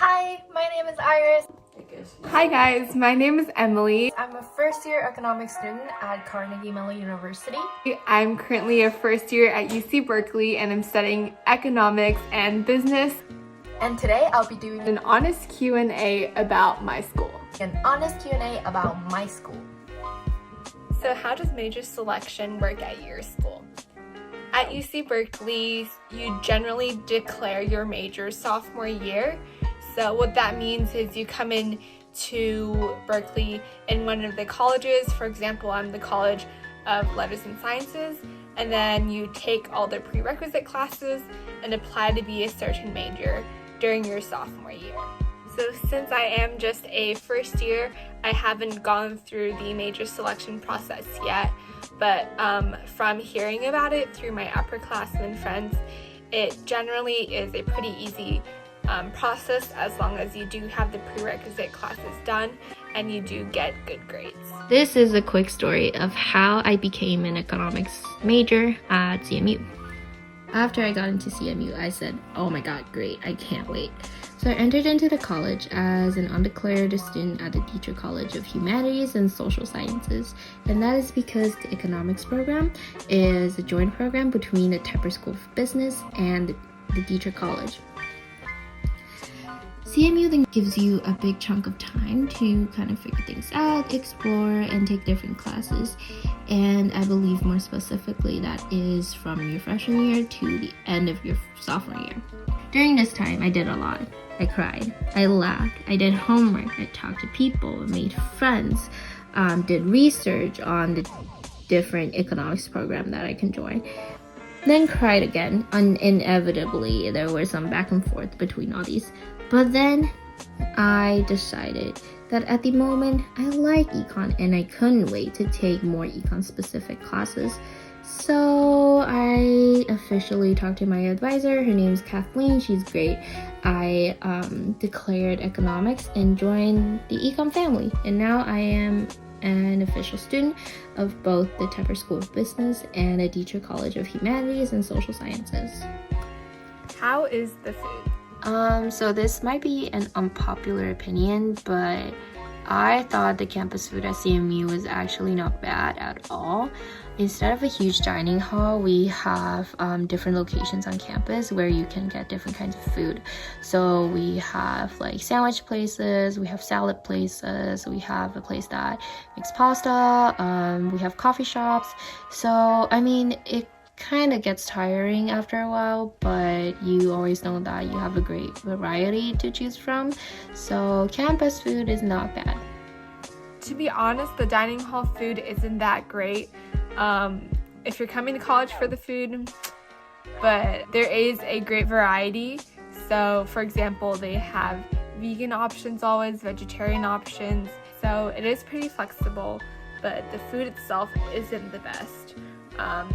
Hi, my name is Iris. Hi guys, my name is Emily. I'm a first-year economics student at Carnegie Mellon University. I'm currently a first year at UC Berkeley and I'm studying economics and business. And today I'll be doing An honest Q&A about my school. an honest Q&A about my school. So how does major selection work at your school? At UC Berkeley, you generally declare your major sophomore year. So what that means is you come in to Berkeley in one of the colleges. For example, I'm the College of Letters and Sciences, and then you take all the prerequisite classes and apply to be a certain major during your sophomore year. So since I am just a first year, I haven't gone through the major selection process yet, but from hearing about it through my upperclassmen friends, it generally is a pretty easy process as long as you do have the prerequisite classes done and you do get good grades. This is a quick story of how I became an economics major at CMU. After I got into CMU, I said, oh my god, great, I can't wait. So I entered into the college as an undeclared student at the Teacher College of Humanities and Social Sciences, and that is because the economics program is a joint program between the Tepper School of Business and the Teacher College. CMU then gives you a big chunk of time to kind of figure things out, explore, and take different classes. And I believe more specifically that is from your freshman year to the end of your sophomore year. During this time, I did a lot. I cried, I laughed, I did homework, I talked to people, made friends, did research on the different economics program that I can join. Then cried again. Inevitably, there were some back and forth between all these. But then I decided that at the moment I like econ and I couldn't wait to take more econ specific classes. So I officially talked to my advisor. Her name's Kathleen. She's great. I declared economics and joined the econ family. And now I am an official student of both the Tepper School of Business and the Teacher College of Humanities and Social Sciences. How is the food? So this might be an unpopular opinion, but I thought the campus food at CMU was actually not bad at all. Instead of a huge dining hall, we have different locations on campus where you can get different kinds of food. So we have like sandwich places, we have salad places, we have a place that makes pasta, we have coffee shops. So I mean, it kind of gets tiring after a while, but you always know that you have a great variety to choose from. So campus food is not bad. To be honest, the dining hall food isn't that great. If you're coming to college for the food, but there is a great variety. So for example, they have vegan options always, vegetarian options. So it is pretty flexible, but the food itself isn't the best.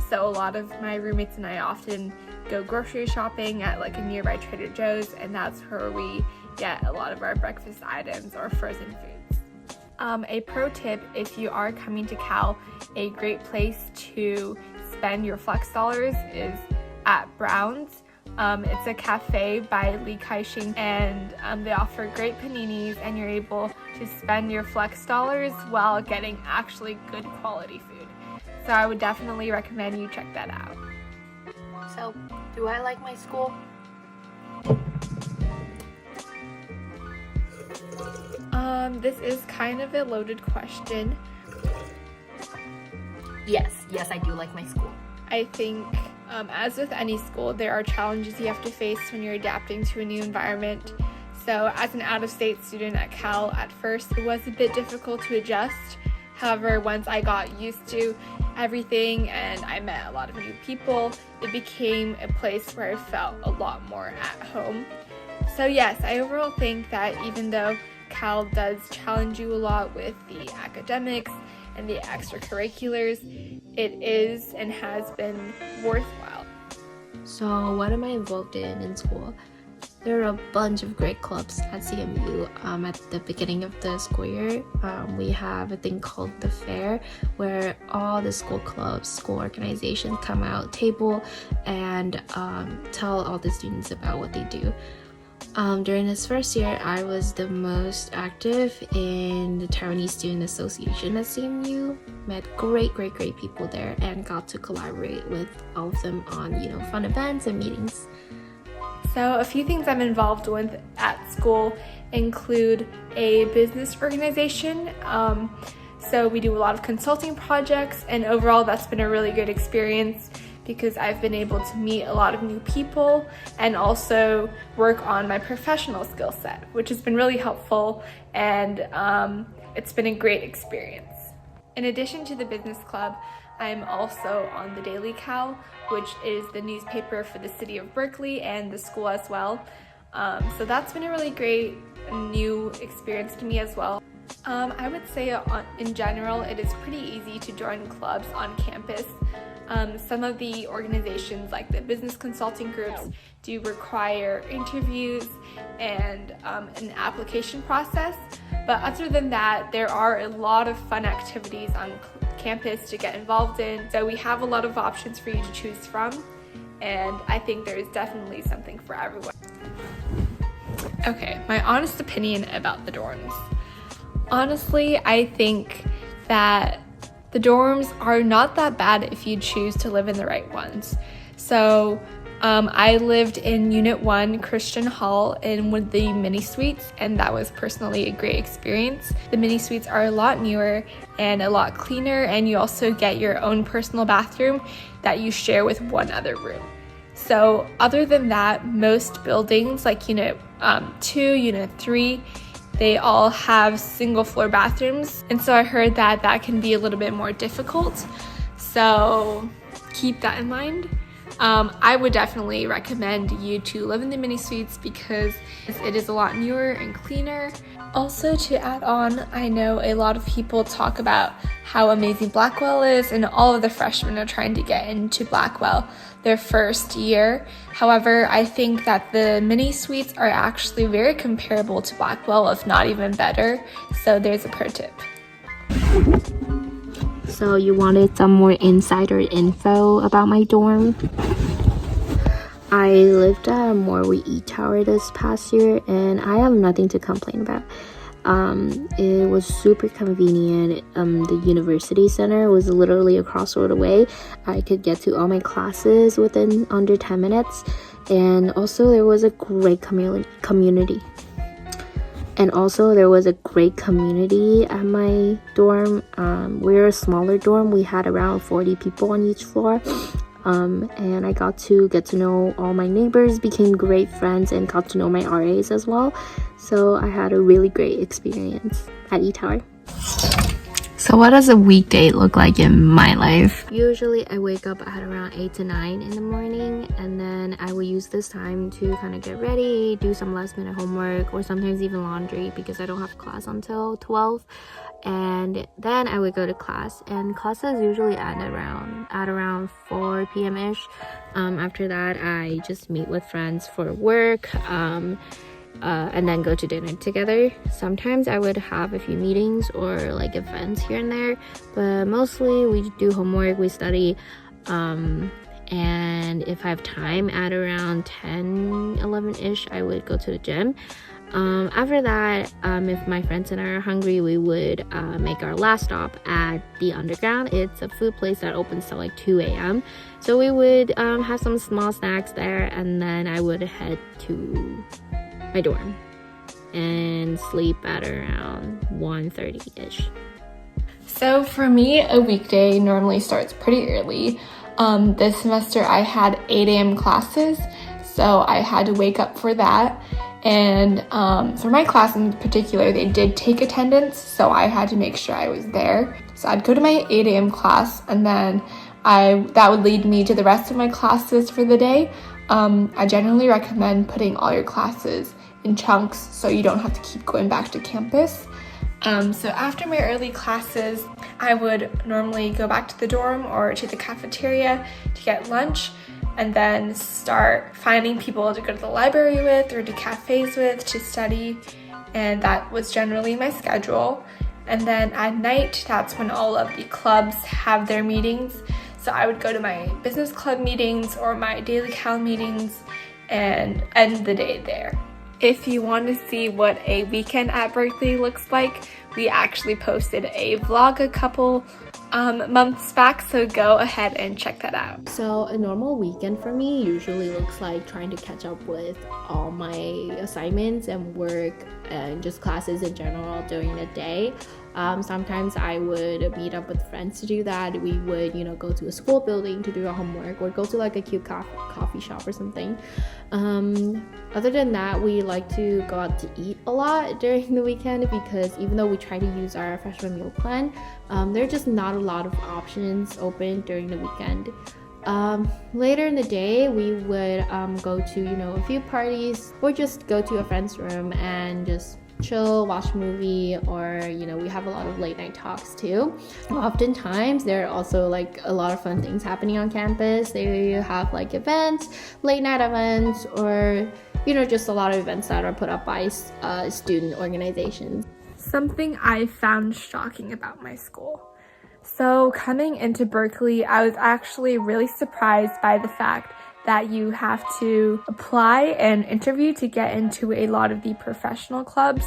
So a lot of my roommates and I often go grocery shopping at like a nearby Trader Joe's, and that's where we get a lot of our breakfast items or frozen foods. A pro tip, if you are coming to Cal, a great place to spend your flex dollars is at Brown's. It's a cafe by Li Kai-shing, and they offer great paninis, and you're able to spend your flex dollars while getting actually good quality food. So I would definitely recommend you check that out. So, do I like my school? This is kind of a loaded question. Yes, I do like my school. I think, as with any school, there are challenges you have to face when you're adapting to a new environment. So as an out-of-state student at Cal, at first it was a bit difficult to adjust. However, once I got used to everything and I met a lot of new people, it became a place where I felt a lot more at home. So yes, I overall think that even though Cal does challenge you a lot with the academics and the extracurriculars, it is and has been worthwhile. So what am I involved in school? There are a bunch of great clubs at CMU. At the beginning of the school year, we have a thing called the fair, where all the school clubs, school organizations come out, table, and tell all the students about what they do. During this first year, I was the most active in the Taiwanese Student Association at CMU. Met great people there and got to collaborate with all of them on, fun events and meetings. So a few things I'm involved with at school include a business organization. So we do a lot of consulting projects, and overall that's been a really good experience because I've been able to meet a lot of new people and also work on my professional skill set, which has been really helpful, and it's been a great experience. In addition to the business club, I'm also on the Daily Cal, which is the newspaper for the city of Berkeley and the school as well. So that's been a really great new experience to me as well. I would say in general, it is pretty easy to join clubs on campus. Some of the organizations, like the business consulting groups, do require interviews and an application process. But other than that, there are a lot of fun activities on campus to get involved in. So we have a lot of options for you to choose from. And I think there is definitely something for everyone. Okay, my honest opinion about the dorms. Honestly, I think that the dorms are not that bad if you choose to live in the right ones. So I lived in Unit 1 Christian Hall in one of the mini suites, and that was personally a great experience. The mini suites are a lot newer and a lot cleaner, and you also get your own personal bathroom that you share with one other room. So other than that, most buildings like Unit 2, Unit 3, they all have single floor bathrooms, and so I heard that that can be a little bit more difficult, so keep that in mind. I would definitely recommend you to live in the mini suites because it is a lot newer and cleaner. Also, to add on, I know a lot of people talk about how amazing Blackwell is, and all of the freshmen are trying to get into Blackwell their first year. However, I think that the mini suites are actually very comparable to Blackwell, if not even better. So there's a pro tip. So you wanted some more insider info about my dorm? I lived at Morwee E Tower this past year, and I have nothing to complain about. It was super convenient. The university center was literally across the road away. I could get to all my classes within under 10 minutes, and also there was a great community. And also there was a great community at my dorm. We're a smaller dorm. We had around 40 people on each floor. And I got to get to know all my neighbors, became great friends, and got to know my RAs as well. So I had a really great experience at E-Tower. So what does a weekday look like in my life? Usually I wake up at around 8 to 9 in the morning, and then I will use this time to kind of get ready, do some last minute homework, or sometimes even laundry because I don't have class until 12. And then I would go to class, and classes usually end at around 4 p.m. ish. After that, I just meet with friends for work, and then go to dinner together. Sometimes I would have a few meetings or like events here and there, but mostly we do homework, we study, and if I have time at around 10, 11 ish, I would go to the gym. After that, if my friends and I are hungry, we would make our last stop at the Underground. It's a food place that opens till like 2 a.m. So we would have some small snacks there, and then I would head to my dorm and sleep at around 1:30-ish. So for me, a weekday normally starts pretty early. This semester I had 8 a.m. classes, so I had to wake up for that. And for my class in particular, they did take attendance, so I had to make sure I was there. So I'd go to my 8 a.m. class, and then that would lead me to the rest of my classes for the day. I generally recommend putting all your classes in chunks so you don't have to keep going back to campus. So after my early classes, I would normally go back to the dorm or to the cafeteria to get lunch, and then start finding people to go to the library with or to cafes with to study, and that was generally my schedule. And then at night, that's when all of the clubs have their meetings, so I would go to my business club meetings or my Daily Cal meetings and end the day there. If you want to see what a weekend at Berkeley looks like, we actually posted a vlog a couple months back, so go ahead and check that out. So a normal weekend for me usually looks like trying to catch up with all my assignments and work and just classes in general during the day. Sometimes I would meet up with friends to do that. We would, go to a school building to do our homework or go to like a cute coffee shop or something. Other than that, we like to go out to eat a lot during the weekend because even though we try to use our freshman meal plan, there are just not a lot of options open during the weekend. Later in the day, we would go to, a few parties or just go to a friend's room and just chill, watch a movie, or we have a lot of late night talks too. Oftentimes there are also like a lot of fun things happening on campus. They have like events, late night events, or just a lot of events that are put up by student organizations. Something I found shocking about my school. So coming into Berkeley, I was actually really surprised by the fact that you have to apply and interview to get into a lot of the professional clubs.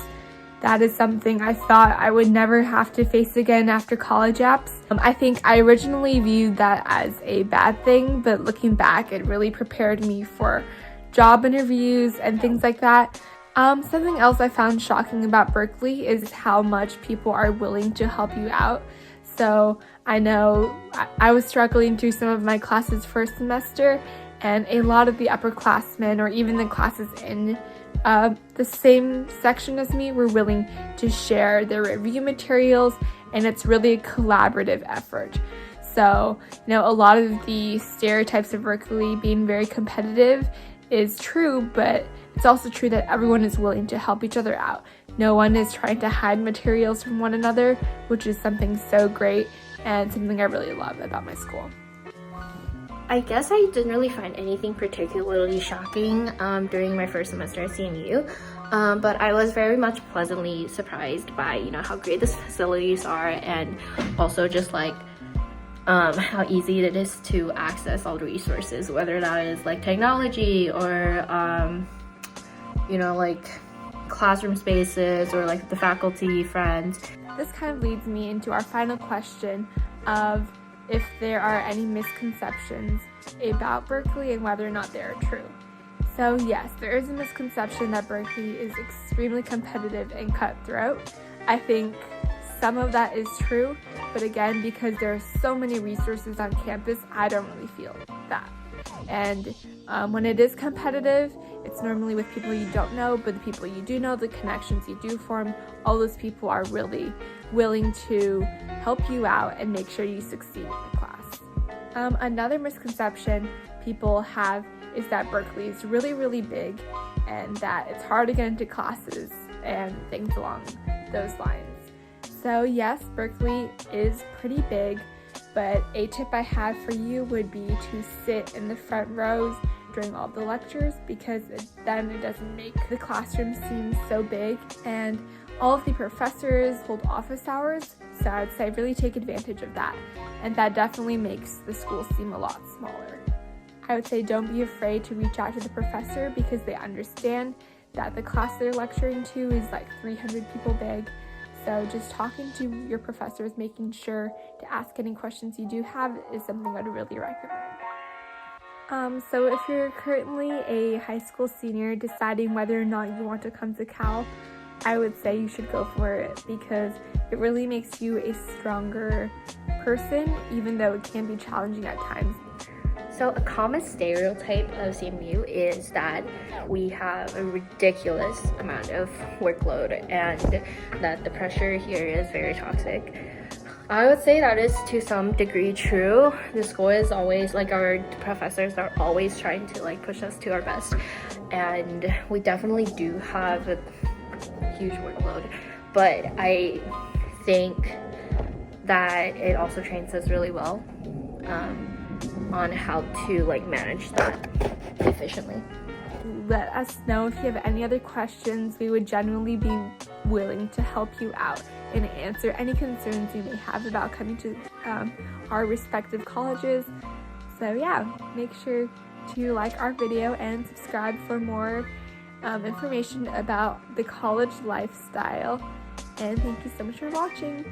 That is something I thought I would never have to face again after college apps. I think I originally viewed that as a bad thing, but looking back, it really prepared me for job interviews and things like that. Something else I found shocking about Berkeley is how much people are willing to help you out. So I know I was struggling through some of my classes first semester, and a lot of the upperclassmen or even the classes in the same section as me were willing to share their review materials, and it's really a collaborative effort. So, a lot of the stereotypes of Berkeley being very competitive is true, but it's also true that everyone is willing to help each other out. No one is trying to hide materials from one another, which is something so great and something I really love about my school. I guess I didn't really find anything particularly shocking during my first semester at CMU, but I was very much pleasantly surprised by how great the facilities are, and also just like how easy it is to access all the resources, whether that is like technology or like classroom spaces or like the faculty, friends. This kind of leads me into our final question of if there are any misconceptions about Berkeley and whether or not they are true. So yes, there is a misconception that Berkeley is extremely competitive and cutthroat. I think some of that is true, but again, because there are so many resources on campus, I don't really feel that. And when it is competitive, it's normally with people you don't know, but the people you do know, the connections you do form, all those people are really willing to help you out and make sure you succeed in the class. Another misconception people have is that Berkeley is really, really big and that it's hard to get into classes and things along those lines. So yes, Berkeley is pretty big, but a tip I have for you would be to sit in the front rows during all the lectures, because then it doesn't make the classroom seem so big, and all of the professors hold office hours, so I would say really take advantage of that, and that definitely makes the school seem a lot smaller. I would say don't be afraid to reach out to the professor, because they understand that the class they're lecturing to is like 300 people big. So just talking to your professors, making sure to ask any questions you do have is something I'd really recommend. So if you're currently a high school senior deciding whether or not you want to come to Cal, I would say you should go for it, because it really makes you a stronger person, even though it can be challenging at times. So a common stereotype of CMU is that we have a ridiculous amount of workload and that the pressure here is very toxic. I would say that is to some degree true. The school is always, like, our professors are always trying to like push us to our best, and we definitely do have a huge workload, but I think that it also trains us really well on how to like manage that efficiently. Let us know if you have any other questions. We would genuinely be willing to help you out and answer any concerns you may have about coming to our respective colleges. So yeah, make sure to like our video and subscribe for more information about the college lifestyle. And thank you so much for watching.